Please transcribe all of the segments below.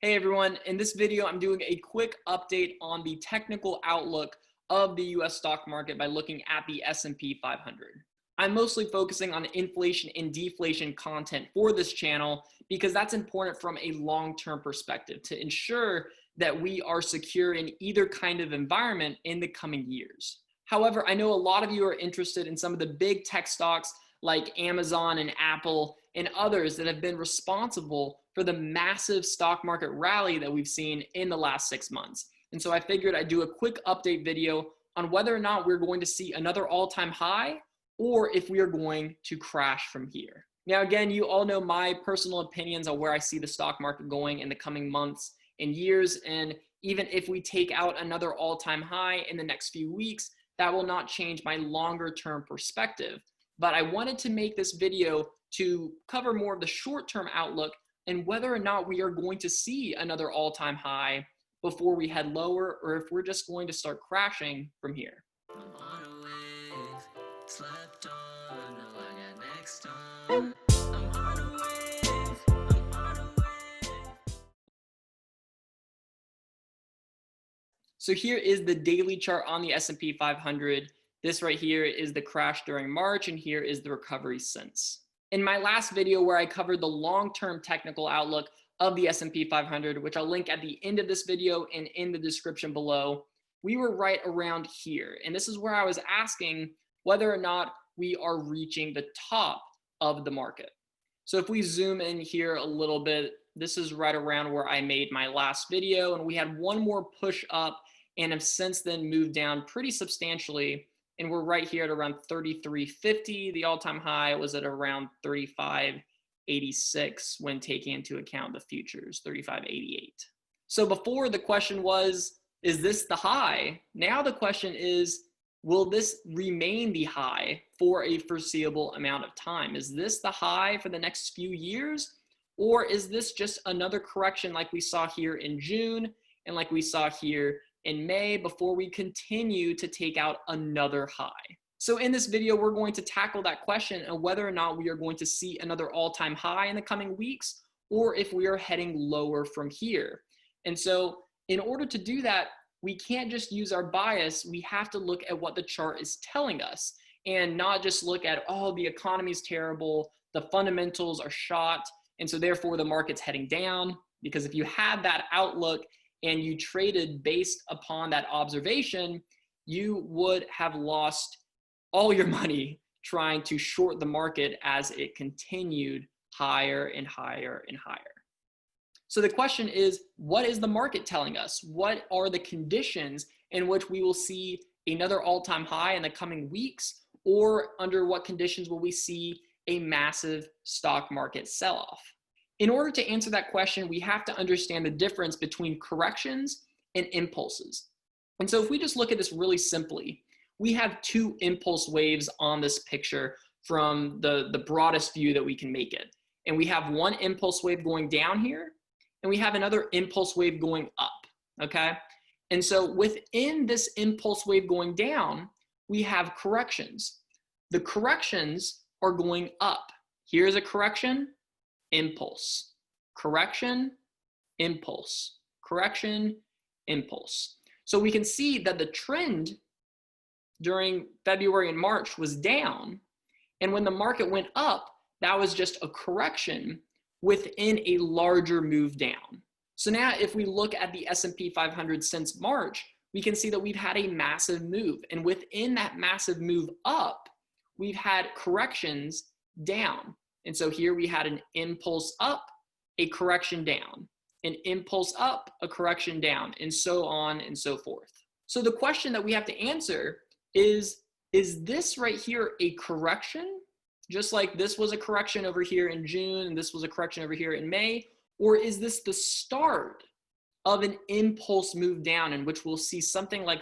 Hey everyone, in this video I'm doing a quick update on the technical outlook of the US stock market by looking at the S&P 500. I'm mostly focusing on inflation and deflation content for this channel because that's important from a long-term perspective to ensure that we are secure in either kind of environment in the coming years. However, I know a lot of you are interested in some of the big tech stocks like Amazon and Apple and others that have been responsible for the massive stock market rally that we've seen in the last 6 months. And so I figured I'd do a quick update video on whether or not we're going to see another all-time high or if we are going to crash from here. Now, again, you all know my personal opinions on where I see the stock market going in the coming months and years. And even if we take out another all-time high in the next few weeks, that will not change my longer-term perspective. But I wanted to make this video to cover more of the short-term outlook and whether or not we are going to see another all-time high before we head lower, or if we're just going to start crashing from here. So here is the daily chart on the S&P 500. This right here is the crash during March, and here is the recovery since. In my last video where I covered the long-term technical outlook of the S&P 500, which I'll link at the end of this video and in the description below, we were right around here. And this is where I was asking whether or not we are reaching the top of the market. So if we zoom in here a little bit, this is right around where I made my last video, and we had one more push up and have since then moved down pretty substantially. And we're right here at around 33.50. The all-time high was at around 35.86 when taking into account the futures, 35.88. So before the question was, is this the high? Now the question is, will this remain the high for a foreseeable amount of time? Is this the high for the next few years? Or is this just another correction like we saw here in June and like we saw here in May before we continue to take out another high? So in this video, we're going to tackle that question and whether or not we are going to see another all-time high in the coming weeks, or if we are heading lower from here. And so in order to do that, we can't just use our bias. We have to look at what the chart is telling us and not just look at, oh, the economy is terrible, the fundamentals are shot, and so therefore the market's heading down. Because if you had that outlook and you traded based upon that observation, you would have lost all your money trying to short the market as it continued higher and higher and higher. So the question is, what is the market telling us? What are the conditions in which we will see another all-time high in the coming weeks? Or under what conditions will we see a massive stock market sell-off? In order to answer that question, we have to understand the difference between corrections and impulses. And so if we just look at this really simply, we have two impulse waves on this picture from the broadest view that we can make it. And we have one impulse wave going down here, and we have another impulse wave going up, okay? And so within this impulse wave going down, we have corrections. The corrections are going up. Here's a correction, impulse, correction, impulse, correction, impulse. So we can see that the trend during February and March was down, and when the market went up, that was just a correction within a larger move down. So now if we look at the S&P 500 since March, we can see that we've had a massive move, and within that massive move up, we've had corrections down. And so here we had an impulse up, a correction down, an impulse up, a correction down, and so on and so forth. So the question that we have to answer is this right here a correction? Just like this was a correction over here in June and this was a correction over here in May? Or is this the start of an impulse move down in which we'll see something like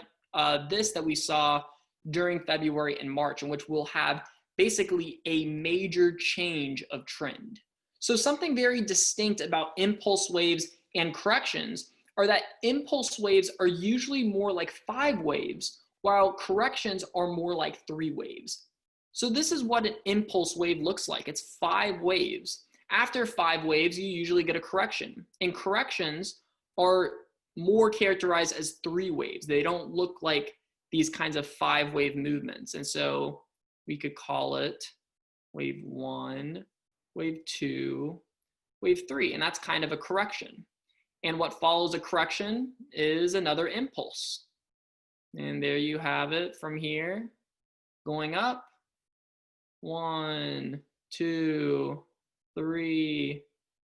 this that we saw during February and March, in which we'll have basically a major change of trend? So something very distinct about impulse waves and corrections are that impulse waves are usually more like 5 waves, while corrections are more like 3 waves. So this is what an impulse wave looks like. It's 5 waves. After 5 waves, you usually get a correction. And corrections are more characterized as 3 waves. They don't look like these kinds of 5-wave movements. And so we could call it wave 1, wave 2, wave 3, and that's kind of a correction. And what follows a correction is another impulse. And there you have it from here, going up, 1, 2, 3,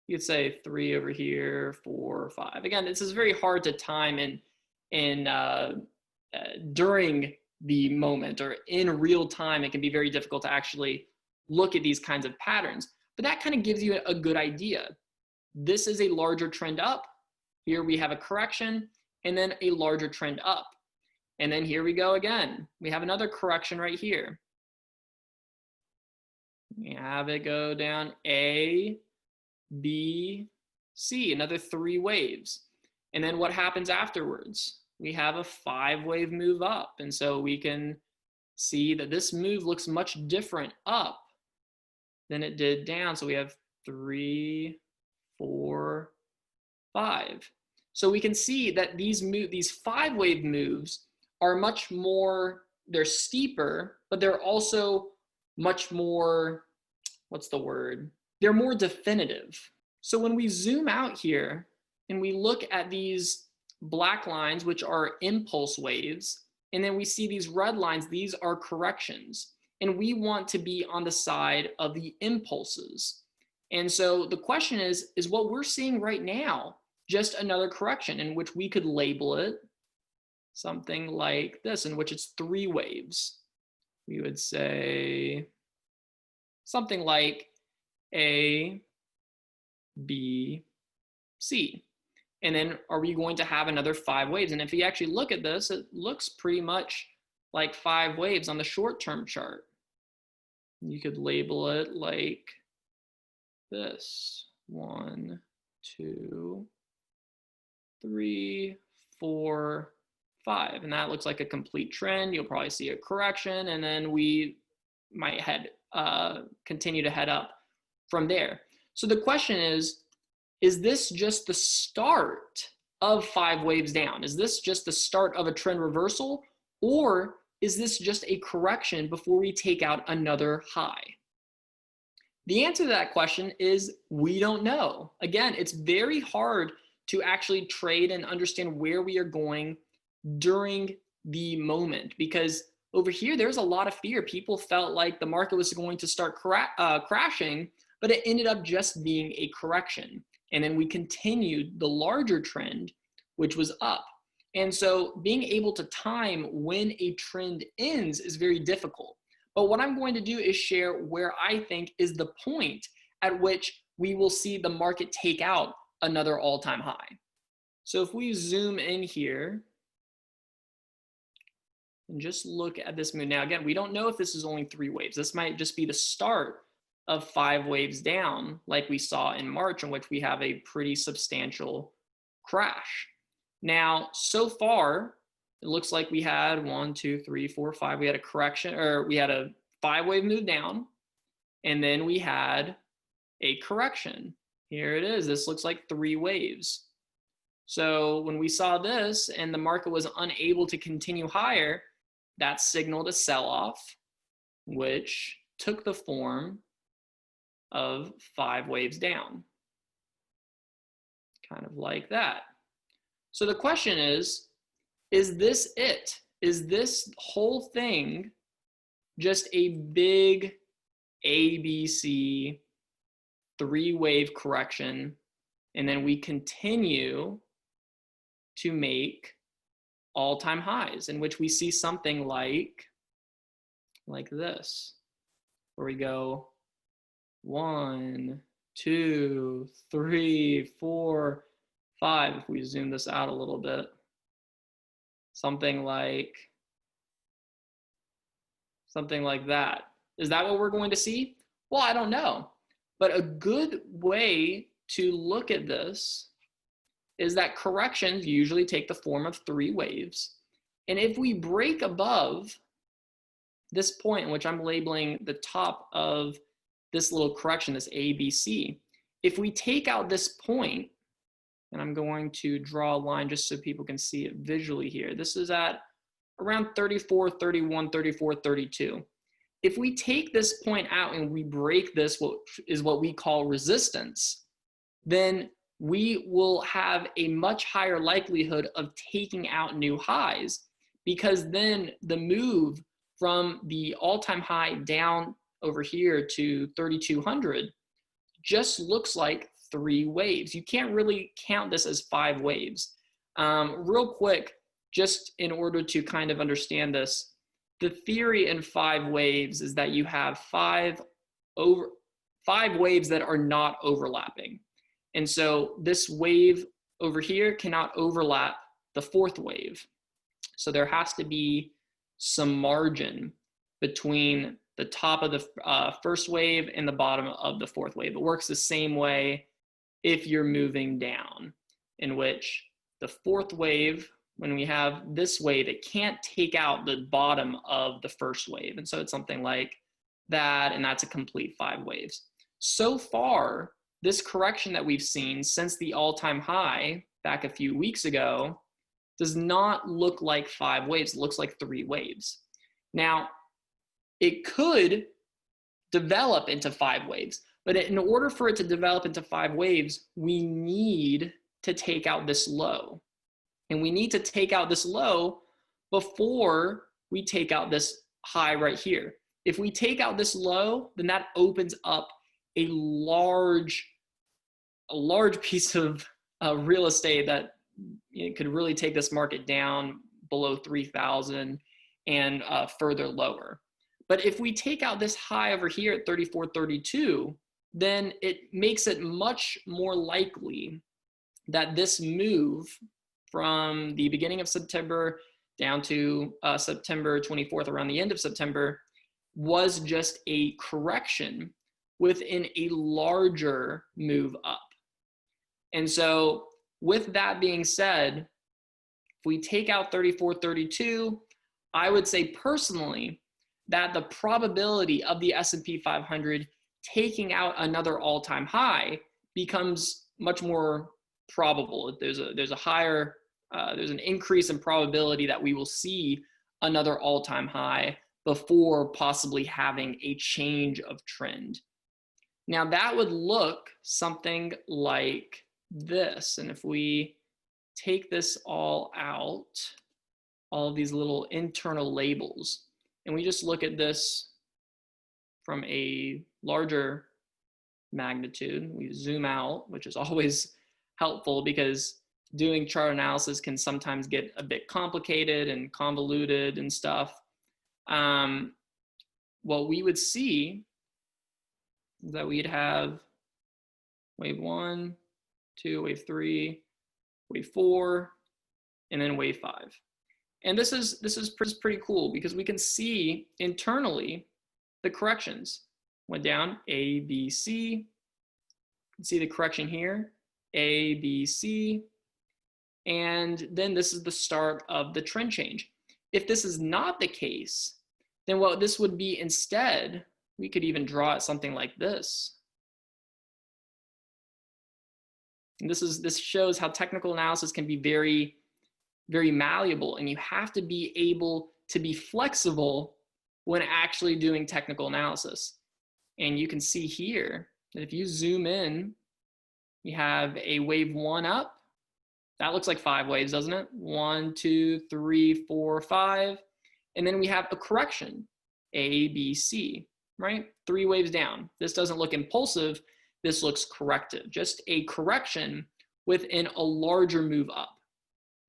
you could say 3 over here, 4, 5. Again, this is very hard to time during the moment or in real time. It can be very difficult to actually look at these kinds of patterns, but that kind of gives you a good idea. This is a larger trend up. Here we have a correction and then a larger trend up. And then here we go again. We have another correction right here. We have it go down A, B, C, another 3 waves. And then what happens afterwards? We have a 5-wave move up. And so we can see that this move looks much different up than it did down. So we have 3, 4, 5. So we can see that these 5-wave moves are much more, they're steeper, but they're also much more, what's the word? They're more definitive. So when we zoom out here and we look at these black lines, which are impulse waves, and then we see these red lines, these are corrections. And we want to be on the side of the impulses. And so the question is what we're seeing right now just another correction in which we could label it something like this, in which it's 3 waves? We would say something like A, B, C. And then are we going to have another 5 waves? And if you actually look at this, it looks pretty much like 5 waves on the short-term chart. You could label it like this: 1, 2, 3, 4, 5. And that looks like a complete trend. You'll probably see a correction, and then we might continue to head up from there. So the question is this just the start of 5 waves down? Is this just the start of a trend reversal? Or is this just a correction before we take out another high? The answer to that question is we don't know. Again, it's very hard to actually trade and understand where we are going during the moment, because over here, there's a lot of fear. People felt like the market was going to start crashing, but it ended up just being a correction. And then we continued the larger trend, which was up. And so being able to time when a trend ends is very difficult. But what I'm going to do is share where I think is the point at which we will see the market take out another all-time high. So if we zoom in here and just look at this move. Now, again, we don't know if this is only 3 waves. This might just be the start of 5 waves down, like we saw in March, in which we have a pretty substantial crash. Now, so far, it looks like we had 1, 2, 3, 4, 5. We had a correction, or we had a 5-wave move down, and then we had a correction. Here it is. This looks like 3 waves. So when we saw this and the market was unable to continue higher, that signaled a sell-off, which took the form of 5 waves down, kind of like that. So the question is this it? Is this whole thing just a big ABC 3-wave correction, and then we continue to make all-time highs, in which we see something like this, where we go 1, 2, 3, 4, 5. If we zoom this out a little bit, something like that. Is that what we're going to see? Well, I don't know. But a good way to look at this is that corrections usually take the form of 3 waves. And if we break above this point, which I'm labeling the top of this little correction, this ABC. If we take out this point, and I'm going to draw a line just so people can see it visually here. This is at around 34, 31, 34, 32. If we take this point out and we break this, what we call resistance, then we will have a much higher likelihood of taking out new highs, because then the move from the all-time high down over here to 3,200 just looks like 3 waves. You can't really count this as 5 waves. Real quick, just in order to kind of understand this, the theory in 5 waves is that you have 5 waves that are not overlapping. And so this wave over here cannot overlap the 4th wave. So there has to be some margin between the top of the first wave and the bottom of the 4th wave. It works the same way if you're moving down, in which the 4th wave, when we have this wave, it can't take out the bottom of the first wave. And so it's something like that, and that's a complete 5 waves. So far, this correction that we've seen since the all-time high back a few weeks ago does not look like 5 waves. It looks like 3 waves. Now, it could develop into 5 waves, but in order for it to develop into 5 waves, we need to take out this low. And we need to take out this low before we take out this high right here. If we take out this low, then that opens up a large piece of real estate that could really take this market down below 3,000 and further lower. But if we take out this high over here at 34.32, then it makes it much more likely that this move from the beginning of September down to September 24th, around the end of September, was just a correction within a larger move up. And so with that being said, if we take out 34.32, I would say personally that the probability of the S&P 500 taking out another all-time high becomes much more probable. There's an increase in probability that we will see another all-time high before possibly having a change of trend. Now that would look something like this. And if we take this all out, all of these little internal labels, and we just look at this from a larger magnitude, we zoom out, which is always helpful because doing chart analysis can sometimes get a bit complicated and convoluted and stuff. What we would see is that we'd have wave 1, 2, wave 3, wave 4, and then wave 5. And this is pretty cool because we can see internally the corrections. Went down A, B, C. You can see the correction here, A, B, C. And then this is the start of the trend change. If this is not the case, then what this would be instead, we could even draw it something like this. And this shows how technical analysis can be very, very malleable, and you have to be able to be flexible when actually doing technical analysis. And you can see here that if you zoom in, you have a wave 1 up. That looks like 5 waves, doesn't it? 1, 2, 3, 4, 5. And then we have a correction, A, B, C, right? 3 waves down. This doesn't look impulsive. This looks corrective, just a correction within a larger move up.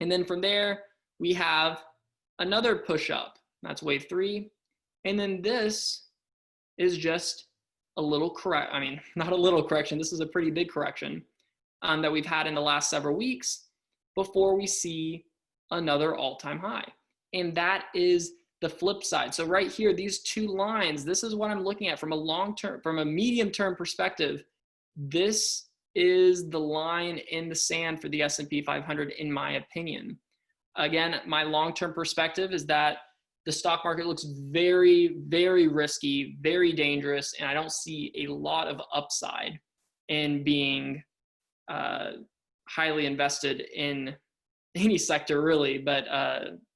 And then from there, we have another push up. That's wave 3. And then this is just a little not a little correction. This is a pretty big correction that we've had in the last several weeks before we see another all-time high. And that is the flip side. So right here, these 2 lines, this is what I'm looking at from a medium-term perspective. This is the line in the sand for the S&P 500, in my opinion. Again, my long-term perspective is that the stock market looks very, very risky, very dangerous, and I don't see a lot of upside in being highly invested in any sector really, but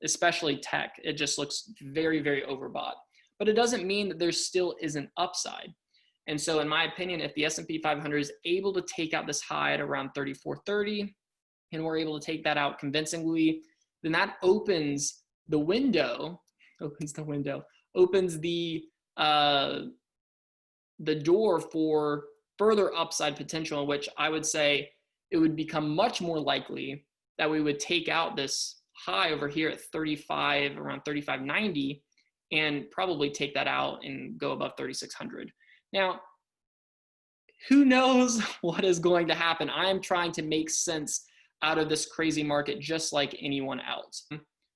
especially tech. It just looks very, very overbought. But it doesn't mean that there still isn't upside. And so in my opinion, if the S&P 500 is able to take out this high at around 3430, and we're able to take that out convincingly, then that opens the window, opens the door for further upside potential, in which I would say it would become much more likely that we would take out this high over here at 35, around 3590, and probably take that out and go above 3600. Now, who knows what is going to happen? I am trying to make sense out of this crazy market just like anyone else.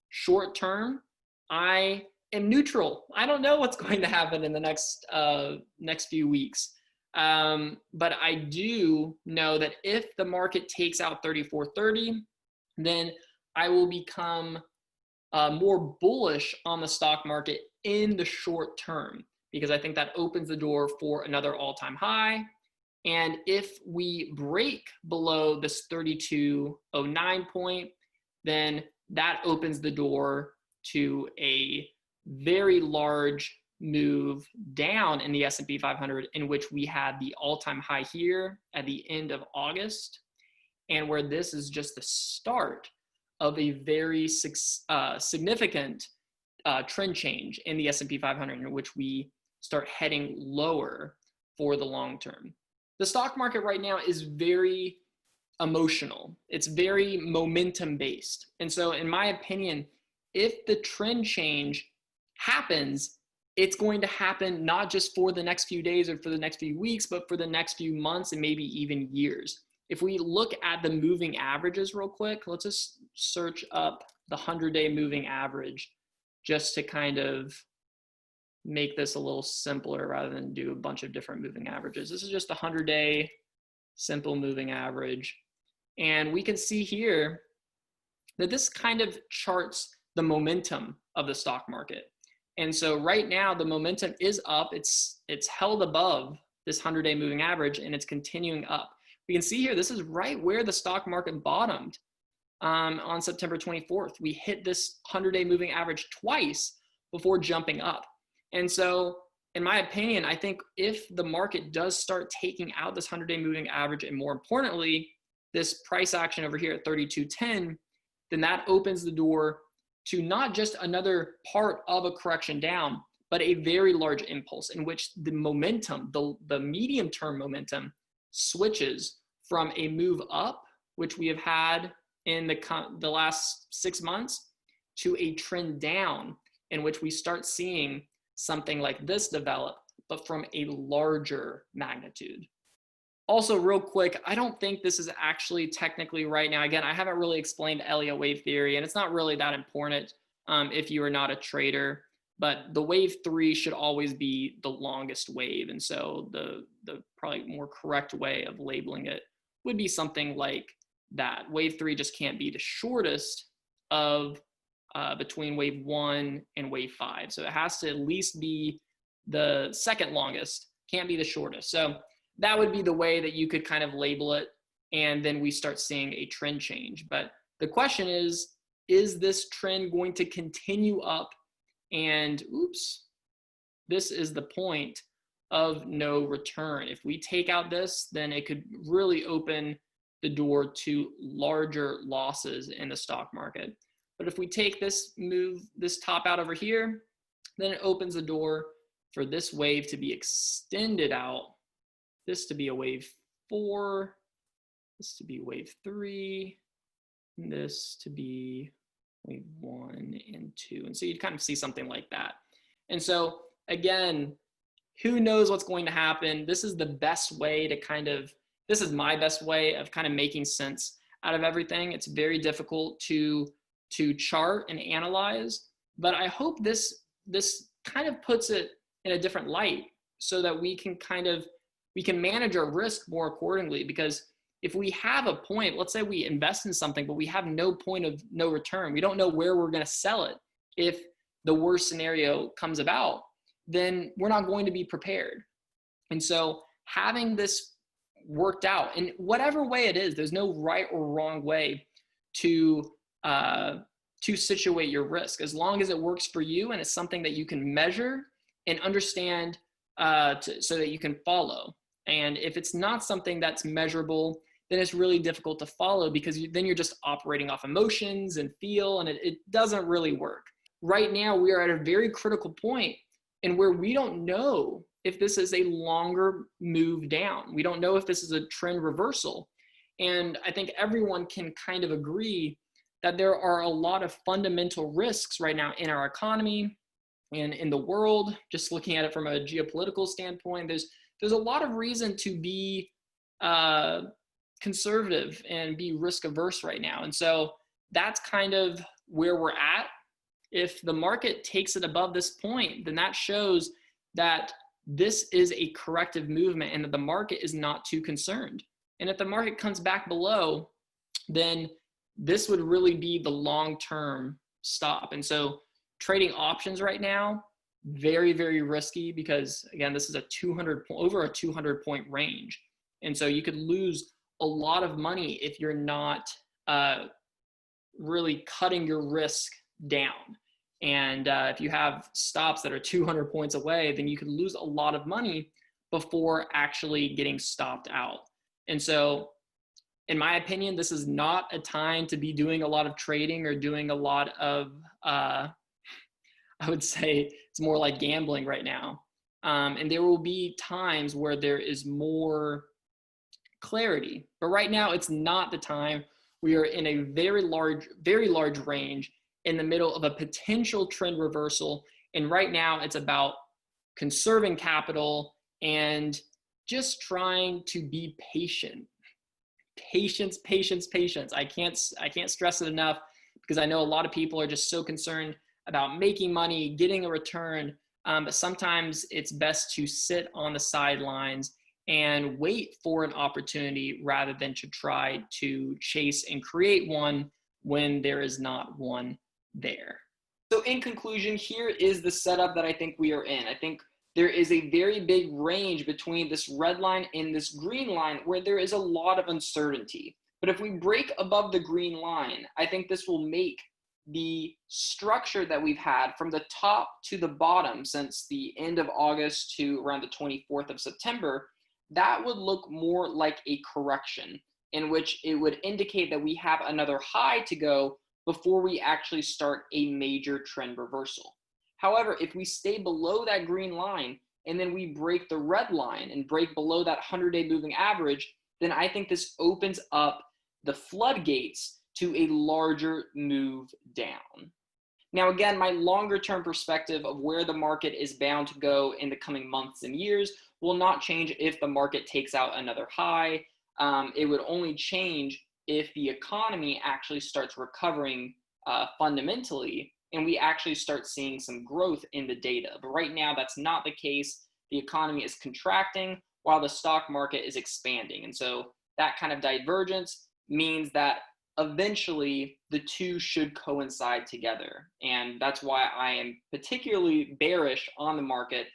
Short term, I am neutral. I don't know what's going to happen in the next few weeks. But I do know that if the market takes out 3430, then I will become more bullish on the stock market in the short term, because I think that opens the door for another all-time high. And if we break below this 3209 point, then that opens the door to a very large move down in the S&P 500, in which we had the all-time high here at the end of August, and where this is just the start of a very significant trend change in the S&P 500, in which we start heading lower for the long term. The stock market right now is very emotional. It's very momentum based. And so in my opinion, if the trend change happens, it's going to happen not just for the next few days or for the next few weeks, but for the next few months and maybe even years. If we look at the moving averages real quick, let's just search up the 100-day moving average just to kind of make this a little simpler rather than do a bunch of different moving averages. This is just a 100-day simple moving average. And we can see here that this kind of charts the momentum of the stock market. And so right now the momentum is up. It's held above this 100-day moving average, and it's continuing up. We can see here, this is right where the stock market bottomed on September 24th. We hit this 100-day moving average twice before jumping up. And so in my opinion, I think if the market does start taking out this 100-day moving average, and more importantly, this price action over here at 3210, then that opens the door to not just another part of a correction down, but a very large impulse in which the momentum, the medium-term momentum, switches from a move up, which we have had in the last 6 months, to a trend down, in which we start seeing something like this develop, but from a larger magnitude. Also, real quick, I don't think this is actually technically right now. Again, I haven't really explained Elliott wave theory, and it's not really that important if you are not a trader, but the wave 3 should always be the longest wave. And so the probably more correct way of labeling it would be something like that. Wave 3 just can't be the shortest of between wave 1 and wave 5. So it has to at least be the second longest, can't be the shortest. So that would be the way that you could kind of label it, and then we start seeing a trend change. But the question is this trend going to continue up? And oops, this is the point of no return. If we take out this, then it could really open the door to larger losses in the stock market. But if we take this top out over here, then it opens the door for this wave to be extended out, this to be a wave 4, this to be wave 3, and this to be wave 1 and 2. And so you'd kind of see something like that. And so again, who knows what's going to happen? This is the best way to this is my best way of kind of making sense out of everything. It's very difficult to chart and analyze, but I hope this kind of puts it in a different light so that we can manage our risk more accordingly. Because if we have a point, let's say we invest in something, but we have no point of no return, we don't know where we're going to sell it. If the worst scenario comes about, then we're not going to be prepared. And so having this worked out in whatever way it is, there's no right or wrong way to situate your risk, as long as it works for you and it's something that you can measure and understand, so that you can follow. And if it's not something that's measurable, then it's really difficult to follow, because then you're just operating off emotions and feel, and it doesn't really work. Right now, we are at a very critical point in where we don't know if this is a longer move down. We don't know if this is a trend reversal. And I think everyone can kind of agree that there are a lot of fundamental risks right now in our economy and in the world. Just looking at it from a geopolitical standpoint, there's a lot of reason to be conservative and be risk averse right now. And so that's kind of where we're at. If the market takes it above this point, then that shows that this is a corrective movement and that the market is not too concerned. And if the market comes back below, then this would really be the long-term stop. And so trading options right now, very, very risky, because again, this is over a 200 point range. And so you could lose a lot of money if you're not really cutting your risk down. And if you have stops that are 200 points away, then you could lose a lot of money before actually getting stopped out. And so in my opinion, this is not a time to be doing a lot of trading or doing a lot of, I would say it's more like gambling right now. And there will be times where there is more clarity, but right now it's not the time. We are in a very large range in the middle of a potential trend reversal. And right now it's about conserving capital and just trying to be patient. Patience. I can't stress it enough, because I know a lot of people are just so concerned about making money, getting a return. But sometimes it's best to sit on the sidelines and wait for an opportunity rather than to try to chase and create one when there is not one there. So in conclusion, here is the setup that I think we are in. I think there is a very big range between this red line and this green line where there is a lot of uncertainty. But if we break above the green line, I think this will make the structure that we've had from the top to the bottom since the end of August to around the 24th of September, that would look more like a correction, in which it would indicate that we have another high to go before we actually start a major trend reversal. However, if we stay below that green line and then we break the red line and break below that 100-day moving average, then I think this opens up the floodgates to a larger move down. Now, again, my longer term perspective of where the market is bound to go in the coming months and years will not change if the market takes out another high. It would only change if the economy actually starts recovering fundamentally and we actually start seeing some growth in the data. But right now, that's not the case. The economy is contracting while the stock market is expanding. And so that kind of divergence means that eventually the two should coincide together. And that's why I am particularly bearish on the market.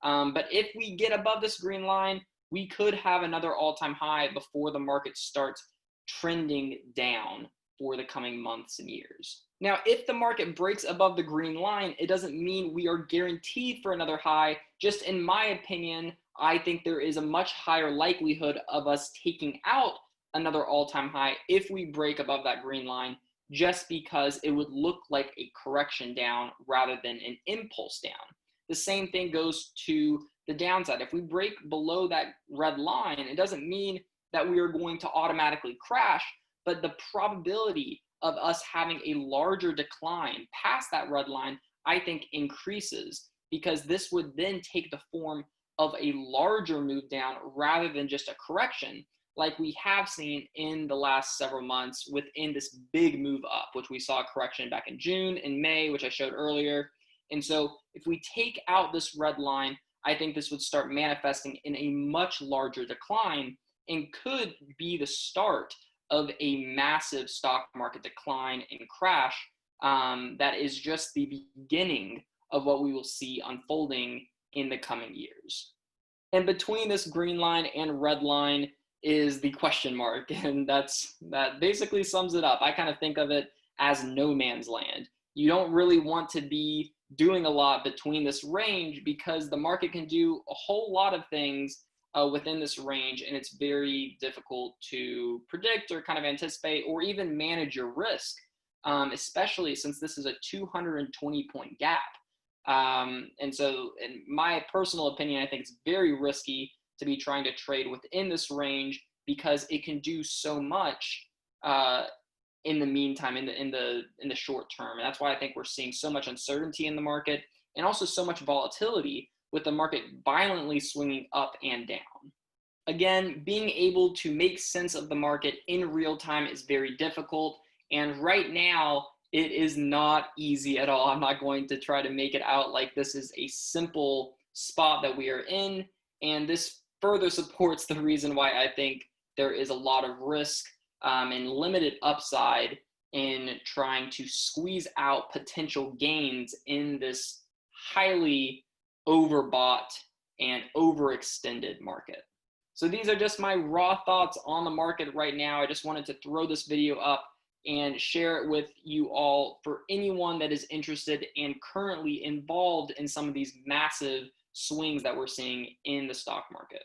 But if we get above this green line, we could have another all-time high before the market starts trending down for the coming months and years. Now, if the market breaks above the green line, it doesn't mean we are guaranteed for another high. Just in my opinion, I think there is a much higher likelihood of us taking out another all-time high if we break above that green line, just because it would look like a correction down rather than an impulse down. The same thing goes to the downside. If we break below that red line, it doesn't mean that we are going to automatically crash, but the probability of us having a larger decline past that red line, I think, increases, because this would then take the form of a larger move down rather than just a correction, like we have seen in the last several months within this big move up, which we saw a correction back in June and May, which I showed earlier. And so if we take out this red line, I think this would start manifesting in a much larger decline and could be the start of a massive stock market decline and crash that is just the beginning of what we will see unfolding in the coming years. And between this green line and red line is the question mark. And that basically sums it up. I kind of think of it as no man's land. You don't really want to be doing a lot between this range because the market can do a whole lot of things within this range, and it's very difficult to predict or kind of anticipate or even manage your risk, especially since this is a 220-point gap. And so in my personal opinion, I think it's very risky to be trying to trade within this range because it can do so much in the meantime, in the short term. And that's why I think we're seeing so much uncertainty in the market and also so much volatility, with the market violently swinging up and down. Again, being able to make sense of the market in real time is very difficult. And right now, it is not easy at all. I'm not going to try to make it out like this is a simple spot that we are in. And this further supports the reason why I think there is a lot of risk and limited upside in trying to squeeze out potential gains in this highly overbought and overextended market. So these are just my raw thoughts on the market right now. I just wanted to throw this video up and share it with you all for anyone that is interested and currently involved in some of these massive swings that we're seeing in the stock market.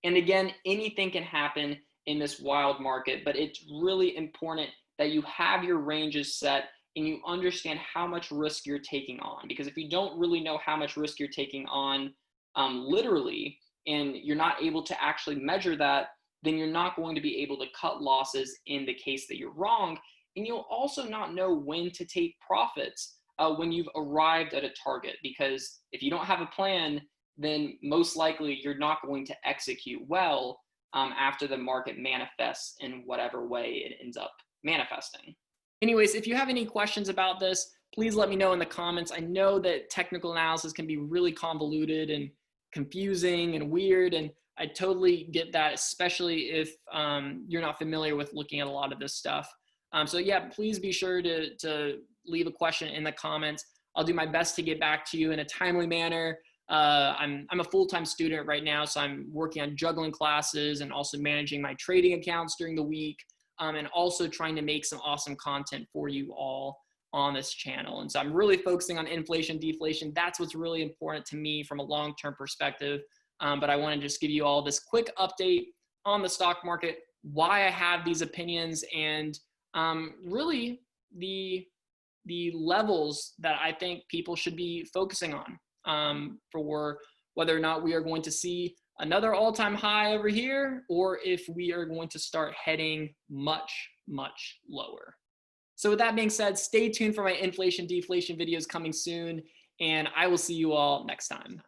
And again, anything can happen in this wild market, but it's really important that you have your ranges set and you understand how much risk you're taking on. Because if you don't really know how much risk you're taking on literally, and you're not able to actually measure that, then you're not going to be able to cut losses in the case that you're wrong. And you'll also not know when to take profits when you've arrived at a target. Because if you don't have a plan, then most likely you're not going to execute well after the market manifests in whatever way it ends up manifesting. Anyways, if you have any questions about this, please let me know in the comments. I know that technical analysis can be really convoluted and confusing and weird, and I totally get that, especially if you're not familiar with looking at a lot of this stuff. So yeah, please be sure to leave a question in the comments. I'll do my best to get back to you in a timely manner. I'm a full-time student right now, so I'm working on juggling classes and also managing my trading accounts during the week, and also trying to make some awesome content for you all on this channel. And so I'm really focusing on inflation, deflation. That's what's really important to me from a long-term perspective. But I want to just give you all this quick update on the stock market, why I have these opinions, and really the levels that I think people should be focusing on for whether or not we are going to see another all-time high over here, or if we are going to start heading much, much lower. So with that being said, stay tuned for my inflation deflation videos coming soon, and I will see you all next time.